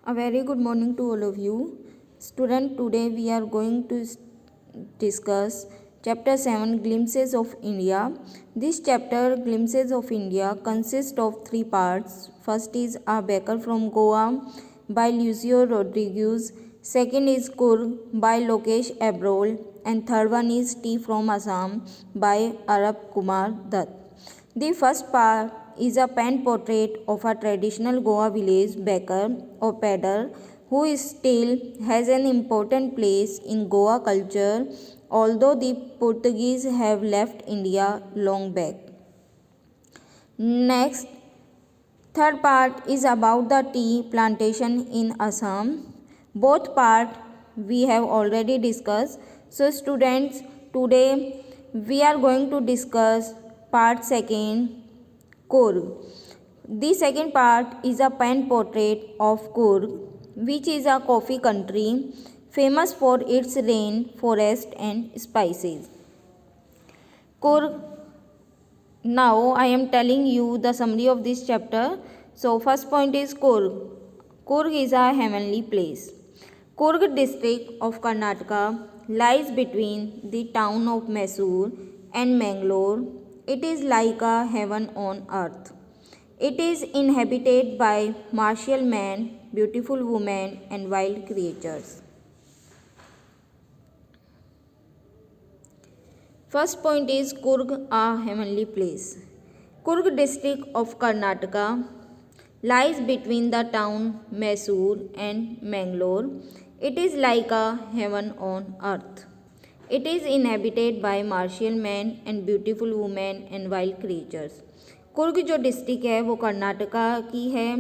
A very good morning to all of you. Student, today we are going to discuss chapter 7 Glimpses of India. This chapter Glimpses of India consists of three parts. First is A Baker from Goa by Lucio Rodriguez. Second is Kurg by Lokesh Abrol. And third one is Tea from Assam by Arab Kumar Dutt. The first part is a pen portrait of a traditional Goa village baker or pedder who still has an important place in Goa culture, although the Portuguese have left India long back. Next, third part is about the tea plantation in Assam. Both part we have already discussed. So students, today we are going to discuss part second, Kurg. The second part is a pen portrait of Kurg, which is a coffee country famous for its rain, forest and spices. Kurg. Now I am telling you the summary of this chapter. So first point is Kurg. Kurg is a heavenly place. Kurg district of Karnataka lies between the town of Mysore and Mangalore. It is like a heaven on earth. It is inhabited by martial men, beautiful women and wild creatures. First point is Kurg, a heavenly place. Kurg district of Karnataka lies between the town Mysore and Mangalore. It is like a heaven on earth. It is inhabited by martial men and beautiful women and wild creatures. Coorg जो district है वो कर्नाटका की है.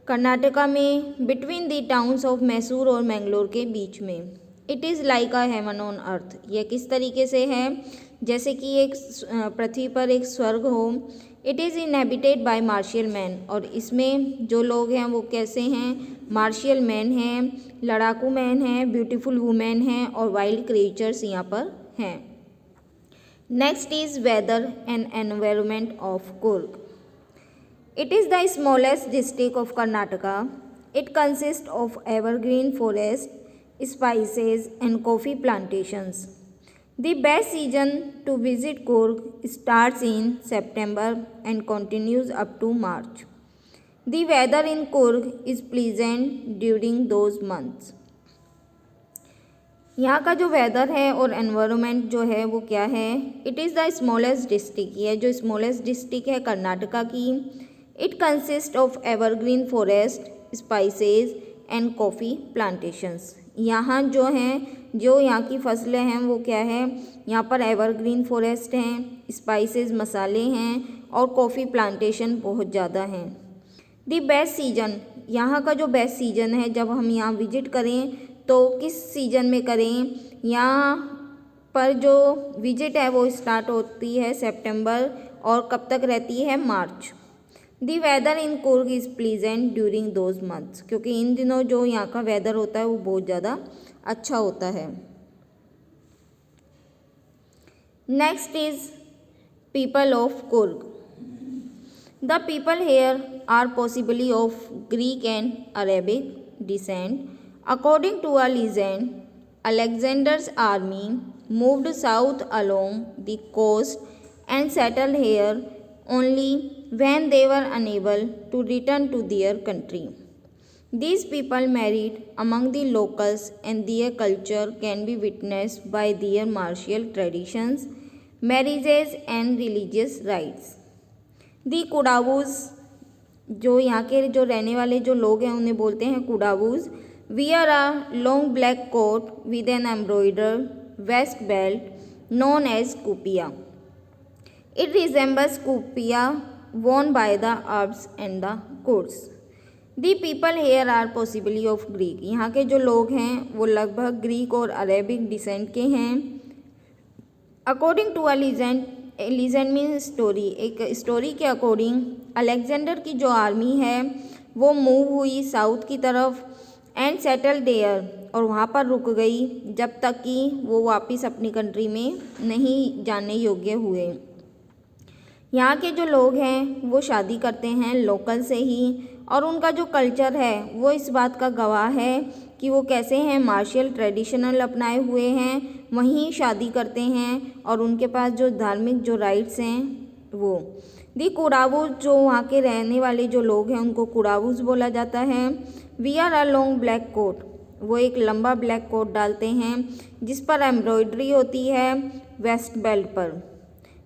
कर्नाटका में between the towns of Mysore और मैंगलोर के बीच में. It is like a heaven on earth. यह किस तरीके से है? जैसे कि एक पृथ्वी पर एक स्वर्ग हो. It is inhabited bye martial man. और इसमें जो लोग हैं वो कैसे हैं? मार्शियल मैन हैं, लड़ाकू मैन हैं, ब्यूटीफुल वुमेन हैं और वाइल्ड क्रिएचर्स यहाँ पर हैं. Next is whether and environment of Coorg. It is the smallest district of Karnataka. It consist of evergreen forest, spices and coffee plantations. The best season to visit Kurg starts in September and continues up to March. The weather in Kurg is pleasant during those months. यहाँ का जो weather है और environment जो है वो क्या है? It is the smallest district. ये जो स्मॉलेस्ट डिस्ट्रिक्ट है कर्नाटका की. It consist of evergreen forest, spices and coffee plantations. यहाँ जो हैं, जो यहाँ की फसलें हैं वो क्या है? यहाँ पर एवरग्रीन फॉरेस्ट हैं, स्पाइसेस मसाले हैं और कॉफ़ी प्लांटेशन बहुत ज़्यादा हैं. दी बेस्ट सीजन, यहाँ का जो बेस्ट सीजन है जब हम यहाँ विजिट करें तो किस सीजन में करें? यहाँ पर जो विजिट है वो स्टार्ट होती है सितंबर और कब तक रहती है? March. The weather in Coorg is pleasant during those months. क्योंकि इन दिनों जो यहाँ का वेदर होता है वो बहुत ज़्यादा अच्छा होता है. Next is people of Coorg. The people here are possibly of Greek and Arabic descent. According to a legend, Alexander's army moved south along the coast and settled here only when they were unable to return to their country. These people married among the locals and their culture can be witnessed by their martial traditions, marriages and religious rites. The Kudavus, जो यहाँ के जो रहने वाले जो लोग हैं उन्हें बोलते हैं कुडावूज. wear a long black coat with an embroidered vest belt known as kupia. It resembles kupia worn by the Arabs and the Kurds. The people here are possibly of Greek. यहाँ के जो लोग हैं वो लगभग ग्रीक और Arabic decent के हैं. According to a legend, mean story. एक स्टोरी के अकॉर्डिंग अलेक्जेंडर की जो आर्मी है वो मूव हुई साउथ की तरफ एंड सेटल देयर, और वहाँ पर रुक गई जब तक कि वो वापस अपनी कंट्री में नहीं जाने योग्य हुए. यहाँ के जो लोग हैं वो शादी करते हैं लोकल से ही और उनका जो कल्चर है वो इस बात का गवाह है कि वो कैसे हैं, मार्शल ट्रेडिशनल अपनाए हुए हैं, वहीं शादी करते हैं और उनके पास जो धार्मिक जो राइट्स हैं वो। दी कुडावूज, जो वहाँ के रहने वाले जो लोग हैं उनको कुडावूज बोला जाता है। Wear a long black coat, वो एक लंबा ब्लैक कोट डालते हैं जिस पर एम्ब्रॉयडरी होती है वेस्ट बेल्ट पर।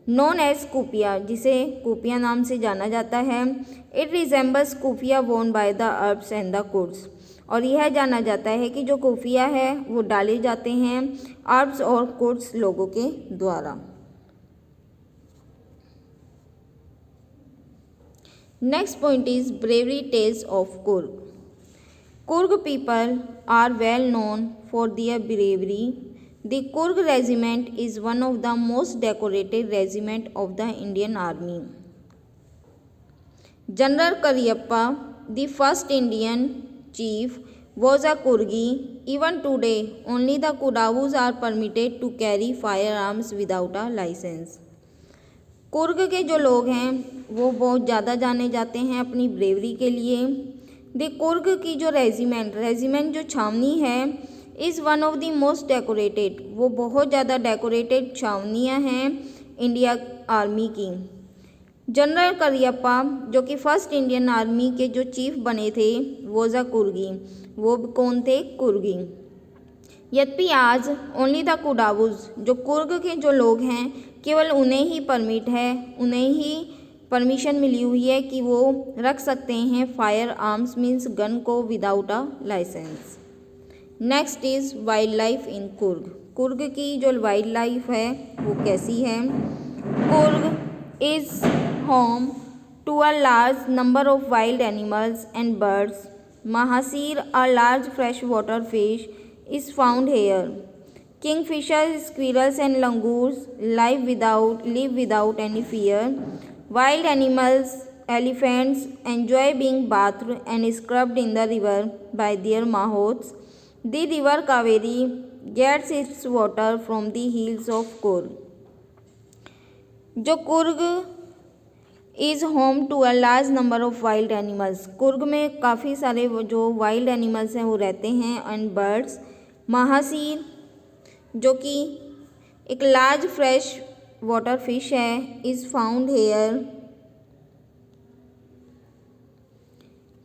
नोन एज कुपिया, जिसे कुपिया नाम से जाना जाता है। इट रिजेंबल्स कुफिया वोन by the Arabs and the Kurds, और यह जाना जाता है कि जो कुफिया है वो डाले जाते हैं अरब्स और कुर्ड्स लोगों के द्वारा। Next point is bravery tales of Coorg. Kurg people are well known for their bravery. The Kurg regiment is one of the most decorated regiment of the Indian Army. General Cariappa, the first Indian chief, was a Kurgi. Even today, only the Kudavus are permitted to carry firearms without a license. Coorg के जो लोग हैं वो बहुत ज़्यादा जाने जाते हैं अपनी ब्रेवरी के लिए। द कुर्ग की जो रेजिमेंट जो छावनी है is one of the most decorated, वो बहुत ज़्यादा डेकोरेटेड छावनियाँ हैं इंडिया आर्मी की। जनरल करियप्पा, जो कि फर्स्ट इंडियन आर्मी के जो चीफ बने थे, वो ज़ा कुर्गी, वो कौन थे? कुर्गी। यद्यपि आज ओनली द कुडावुज, जो कुर्ग के जो लोग हैं केवल उन्हें ही परमिट है, उन्हें ही परमिशन मिली हुई है कि वो रख सकते हैं फायर आर्म्स मीन्स गन को without a licence. Next is wildlife in Coorg. Coorg की जो वाइल्ड लाइफ है वो कैसी है? Coorg is home to a large number of wild animals and birds. Mahseer, a large freshwater fish, is found here. Kingfisher, squirrels and langurs live without any fear. Wild animals, elephants, enjoy being bathed and scrubbed in the river by their mahouts. The river Kaveri gets its water from the hills of Kurg. जो Coorg is home to a large number of wild animals, Coorg में काफ़ी सारे जो wild animals हैं वो रहते हैं and birds. Mahseer, जो कि एक लार्ज फ्रेश वाटर फिश है, is found here.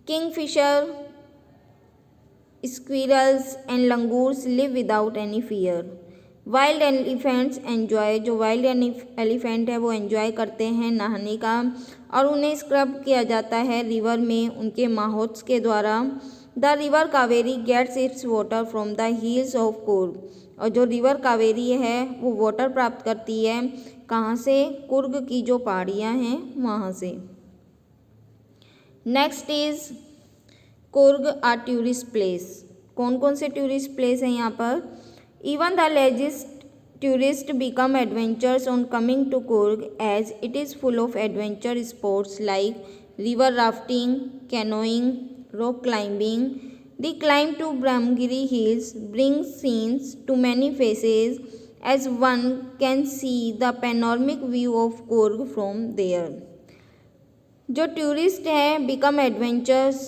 Kingfisher, squirrels and langurs live without any fear. Wild elephants enjoy, जो वाइल्ड एलिफेंट है वो एंजॉय करते हैं नहाने का और उन्हें स्क्रब किया जाता है रिवर में उनके माहौत्स के द्वारा। The river Kaveri gets its water from the hills of Coorg, और जो रिवर कावेरी है वो वाटर प्राप्त करती है कहाँ से? कुर्ग की जो पहाड़ियाँ हैं वहाँ से। Next is Coorg a tourist place. कौन कौन से टूरिस्ट प्लेस हैं यहाँ पर? Even the laziest tourist become adventures on coming to Coorg as it is full of adventure sports like river rafting, canoeing, rock climbing. The climb to Brahmgiri Hills brings scenes to many faces as one can see the panoramic view of Kurg from there. जो tourist हैं become adventures,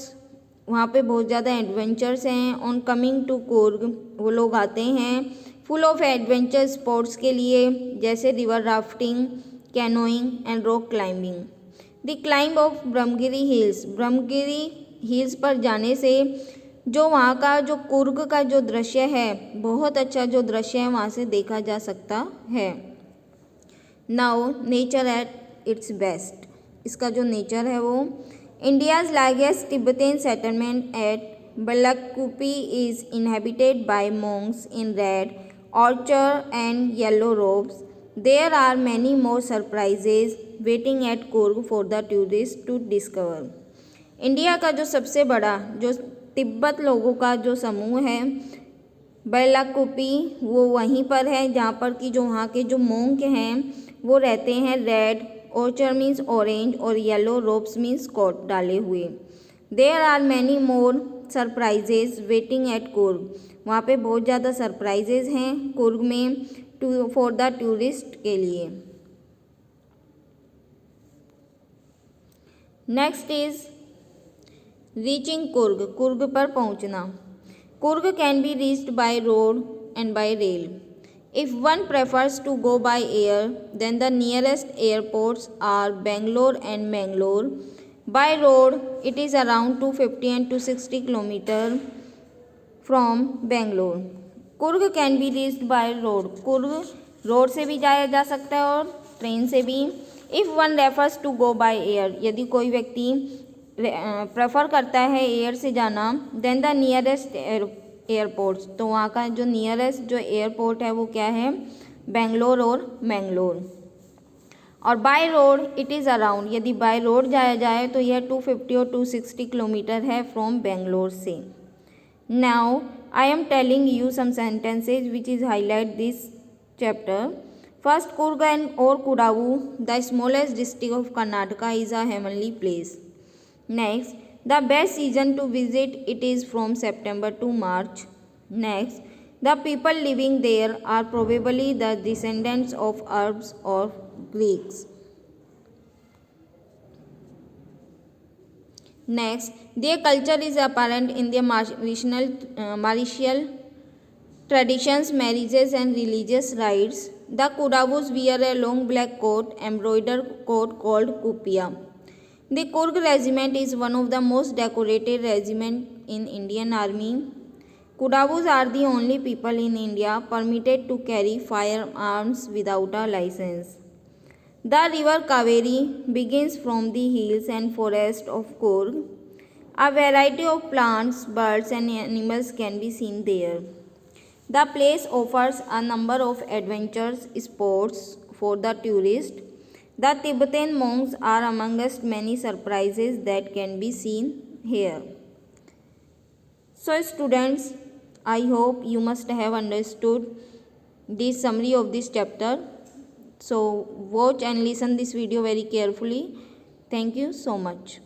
वहाँ पे बहुत ज़्यादा adventures हैं। On coming to Coorg, वो लोग आते हैं फुल ऑफ एडवेंचर स्पोर्ट्स के लिए जैसे river rafting, canoeing and rock climbing. The climb of Brahmagiri hills, Brahmagiri hills पर जाने से जो वहाँ का जो कुर्ग का जो दृश्य है, बहुत अच्छा जो दृश्य है वहाँ से देखा जा सकता है। Now nature at its best, इसका जो नेचर है वो India's largest Tibetan settlement at Bylakuppe is inhabited by monks in red orchard and yellow robes. There are many more surprises waiting at Kurg for the tourists to discover. India का जो सबसे बड़ा जो तिब्बत लोगों का जो समूह है बैलाकुपी, वो वहीं पर है जहाँ पर कि जो वहाँ के जो मोंक हैं वो रहते हैं रेड, ऑर्चर्ड मीन्स ऑरेंज और येलो रोब्स मीन्स कोट डाले हुए। There are many more surprises waiting at Coorg, वहाँ पे बहुत ज़्यादा सरप्राइजेज हैं कुर्ग में फॉर द टूरिस्ट के लिए। Next is reaching Coorg, Coorg पर पहुंचना। Coorg can be reached by road and by rail. If one prefers to go by air then the nearest airports are Bangalore and Mangalore. By road it is around 250 and 260 kilometre from Bangalore. Coorg can be reached by road, Coorg road से भी जाया जा सकता है और train से भी। If one refers to go by air, यदि कोई व्यक्ति प्रेफर करता है एयर से जाना, देन द नियरेस्ट एयरपोर्ट्स, तो वहाँ का जो नियरेस्ट जो एयरपोर्ट है वो क्या है, बेंगलोर और मैंगलोर। और bye road it is around, यदि बाय रोड जाया जाए तो यह 250 और 260 किलोमीटर है फ्रॉम बेंगलोर से। Now I am telling you some sentences which is highlight this chapter. First, Kurg or Kudavu, the smallest district of Karnataka, is a heavenly place. Next, the best season to visit it is from September to March. Next, the people living there are probably the descendants of Arabs or Greeks. Next, their culture is apparent in their martial traditions, marriages and religious rites. The Kudavus wear a long black coat, embroidered coat called kupia. The Kurg regiment is one of the most decorated regiments in Indian Army. Kudavus are the only people in India permitted to carry firearms without a license. The river Kaveri begins from the hills and forests of Kurg. A variety of plants, birds and animals can be seen there. The place offers a number of adventure sports for the tourist. The Tibetan monks are amongst many surprises that can be seen here. So students, I hope you must have understood the summary of this chapter. So watch and listen this video very carefully. Thank you so much.